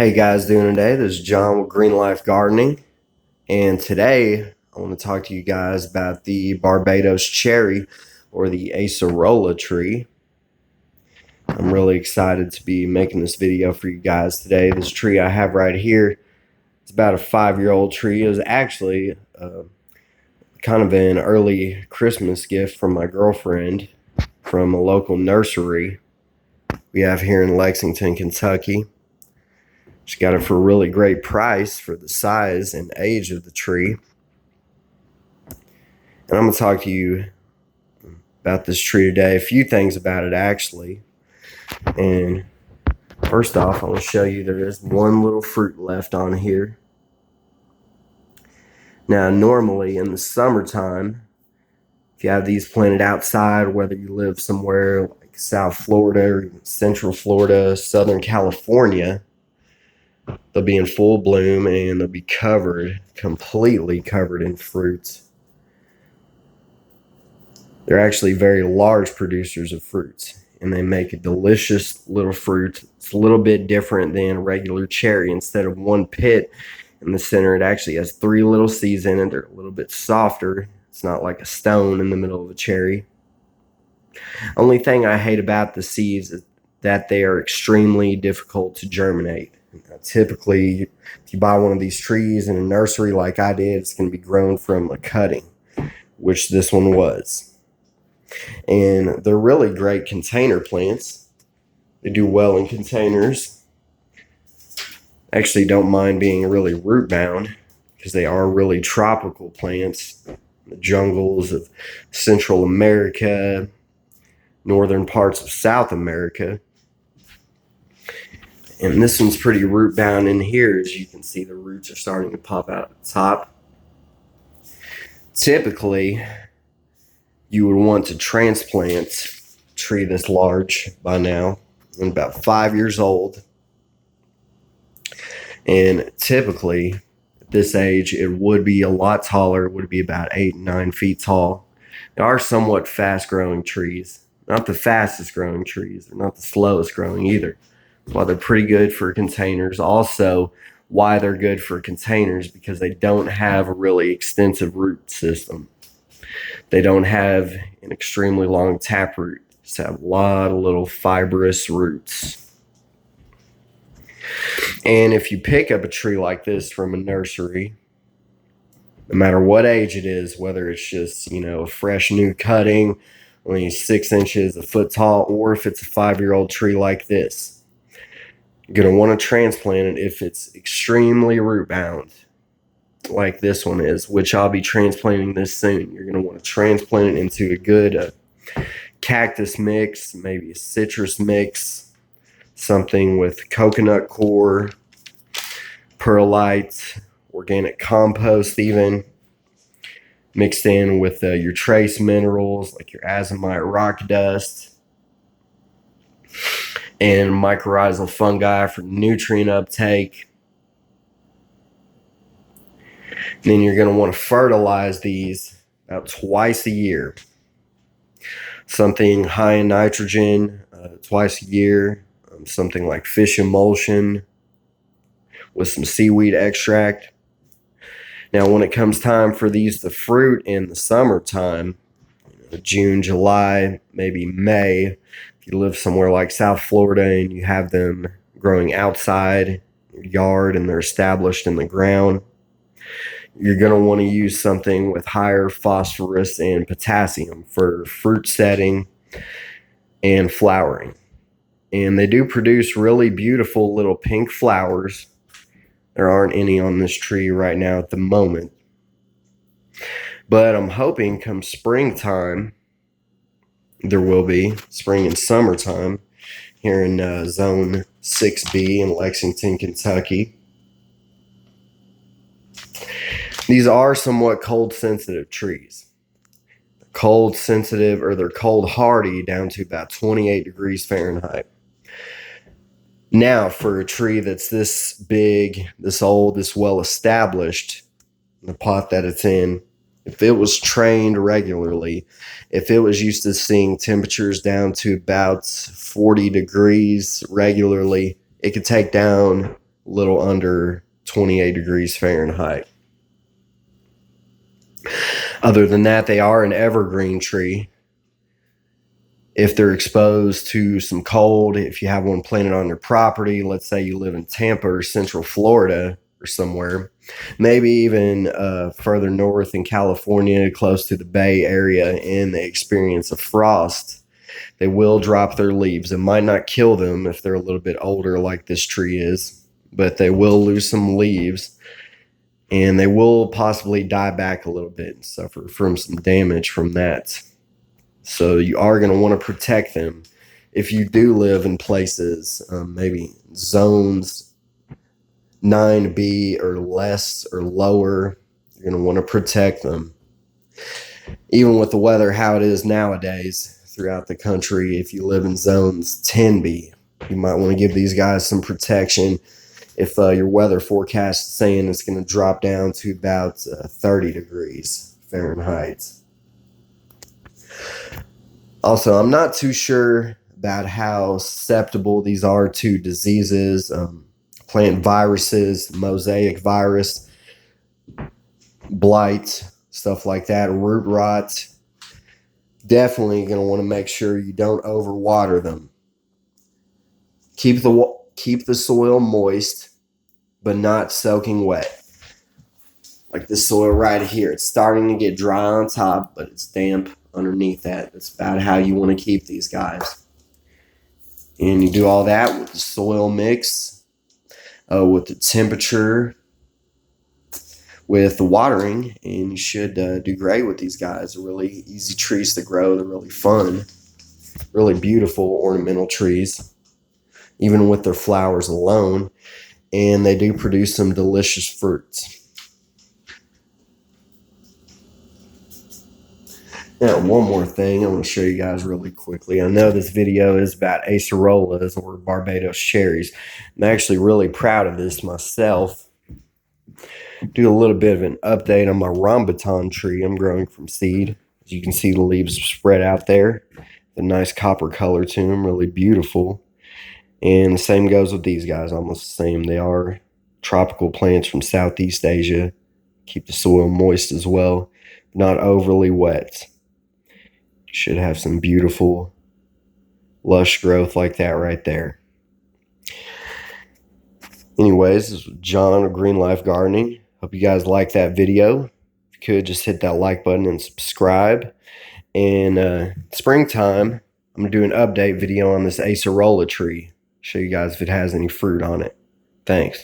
Hey guys, doing today? This is John with Green Life Gardening, and today I want to talk to you guys about the Barbados Cherry or the Acerola tree. I'm really excited to be making this video for you guys today. This tree I have right here, it's about a 5-year-old tree. It was actually kind of an early Christmas gift from my girlfriend from a local nursery we have here in Lexington, Kentucky. She got it for a really great price for the size and age of the tree. And I'm going to talk to you about this tree today. A few things about it, actually. And first off, I want to show you there is one little fruit left on here. Now, normally in the summertime, if you have these planted outside, whether you live somewhere like South Florida or Central Florida, Southern California, they'll be in full bloom and they'll be completely covered in fruits. They're actually very large producers of fruits, and they make a delicious little fruit. It's a little bit different than a regular cherry. Instead of one pit in the center, it actually has 3 little seeds in it. They're a little bit softer. It's not like a stone in the middle of a cherry. Only thing I hate about the seeds is that they are extremely difficult to germinate. Typically, if you buy one of these trees in a nursery like I did, it's going to be grown from a cutting, which this one was. And they're really great container plants. They do well in containers. Actually don't mind being really root bound because they are really tropical plants. The jungles of Central America, northern parts of South America. And this one's pretty root bound in here. As you can see, the roots are starting to pop out at the top. Typically, you would want to transplant a tree this large by now, and about 5 years old. And typically, at this age, it would be a lot taller. It would be about 8, 9 feet tall. They are somewhat fast-growing trees. Not the fastest growing trees. They're not the slowest growing either. That's why they're pretty good for containers. Also, why they're good for containers, because they don't have a really extensive root system. They don't have an extremely long taproot. They just have a lot of little fibrous roots. And if you pick up a tree like this from a nursery, no matter what age it is, whether it's just, a fresh new cutting, only 6 inches, a foot tall, or if it's a 5-year-old tree like this, you're going to want to transplant it if it's extremely root bound, like this one is, which I'll be transplanting this soon. You're going to want to transplant it into a good cactus mix, maybe a citrus mix, something with coconut coir, perlite, organic compost even, mixed in with your trace minerals like your azomite rock dust and mycorrhizal fungi for nutrient uptake. Then you're going to want to fertilize these about twice a year. Something high in nitrogen twice a year, something like fish emulsion with some seaweed extract. Now, when it comes time for these to fruit in the summertime, June, July, maybe May, if you live somewhere like South Florida and you have them growing outside your yard and they're established in the ground, you're going to want to use something with higher phosphorus and potassium for fruit setting and flowering. And they do produce really beautiful little pink flowers. There aren't any on this tree right now at the moment. But I'm hoping come springtime, there will be, spring and summertime, here in Zone 6B in Lexington, Kentucky. These are somewhat cold sensitive trees. They're cold sensitive, or they're cold hardy down to about 28 degrees Fahrenheit. Now, for a tree that's this big, this old, this well established, the pot that it's in, if it was trained regularly, if it was used to seeing temperatures down to about 40 degrees regularly, it could take down little under 28 degrees Fahrenheit. Other than that, they are an evergreen tree. If they're exposed to some cold, if you have one planted on your property, let's say you live in Tampa or Central Florida or somewhere, maybe even further north in California, close to the Bay Area, and they experience a frost, they will drop their leaves. It might not kill them if they're a little bit older like this tree is, but they will lose some leaves, and they will possibly die back a little bit and suffer from some damage from that. So you are going to want to protect them. If you do live in places, maybe zones 9B or less or lower, you're going to want to protect them. Even with the weather how it is nowadays throughout the country, if you live in zones 10B, you might want to give these guys some protection. If your weather forecast is saying it's going to drop down to about 30 degrees Fahrenheit. Also, I'm not too sure about how susceptible these are to diseases, plant viruses, mosaic virus, blight, stuff like that, root rot. Definitely going to want to make sure you don't overwater them. Keep the soil moist, but not soaking wet. Like this soil right here, it's starting to get dry on top, but it's damp underneath that. That's about how you want to keep these guys. And you do all that with the soil mix, with the temperature, with the watering, and you should do great with these guys. They're really easy trees to grow. They're really fun, really beautiful ornamental trees, even with their flowers alone. And they do produce some delicious fruits. Now, one more thing I want to show you guys really quickly. I know this video is about Acerolas or Barbados cherries. I'm actually really proud of this myself. Do a little bit of an update on my rambutan tree I'm growing from seed. As you can see, the leaves spread out there. A nice copper color to them, really beautiful. And the same goes with these guys, almost the same. They are tropical plants from Southeast Asia. Keep the soil moist as well, not overly wet. Should have some beautiful, lush growth like that right there. Anyways, this is John of Green Life Gardening. Hope you guys like that video. If you could, just hit that like button and subscribe. And springtime, I'm going to do an update video on this Acerola tree. Show you guys if it has any fruit on it. Thanks.